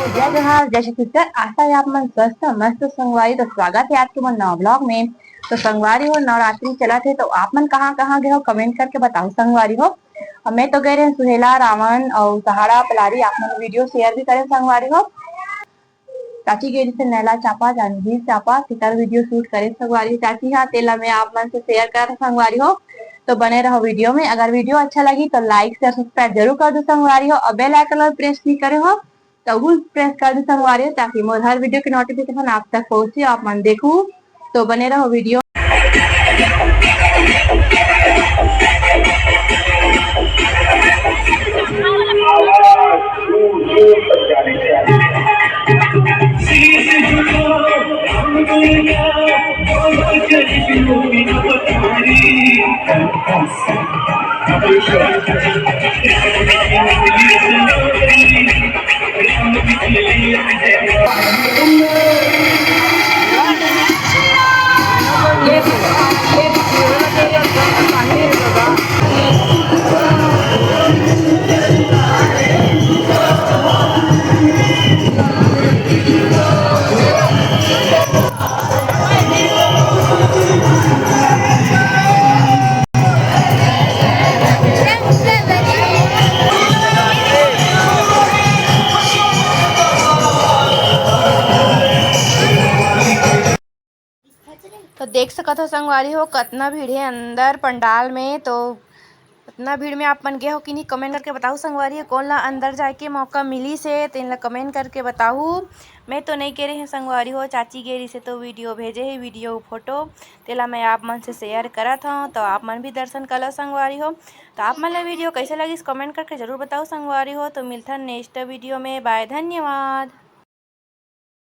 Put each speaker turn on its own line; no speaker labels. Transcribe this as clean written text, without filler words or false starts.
जय जोहार जय छत्तीसगढ़। आशा है आप मन स्वस्थ मस्त संगवारी। तो स्वागत है आपके मन नवा ब्लॉग में। तो संगवारी हो नवरात्रि चला थे तो आप मन कहाँ कहाँ गए हो कमेंट करके बताओ संगवारी हो। और मैं तो गए रहे सुहेला रावण और सहारा पलारी। आप मन वीडियो शेयर भी करें संगवारी हो। चाची गई से नैला चापा जानवी चापा सितार वीडियो शूट करे संगवारी चाची। हाँ तेला में आप मन से शेयर कर संगवारी हो। तो बने रहो वीडियो में। अगर वीडियो अच्छा लगी तो लाइक शेयर सब्सक्राइब जरूर कर दो संगवारी हो। और बेल आइकन और प्रेस नहीं करे हो तो वो प्रेस कर दो संगवारी हो, ताकि मोर हर वीडियो की नोटिफिकेशन आप तक पहुंचे आप मन देखू। तो बने रहो वीडियो। तो देख सकत हो संगवारी हो कतना भीड़ है अंदर पंडाल में। तो इतना भीड़ में आप मन गए हो कि नहीं कमेंट करके बताओ संगवारी हो। कौन ला अंदर जाके मौका मिली से तो इनला कमेंट करके बताओ। मैं तो नहीं कह रही हूँ संगवारी हो, चाची गेरी से तो वीडियो भेजे है वीडियो फोटो तेला मैं आप मन से शेयर करत हूँ। तो आप मन भी दर्शन कर लो संगवारी हो। तो आप मन ला वीडियो कैसे लगी कमेंट करके जरूर बताओ संगवारी हो। तो मिलता नेक्स्ट वीडियो में। बाय, धन्यवाद।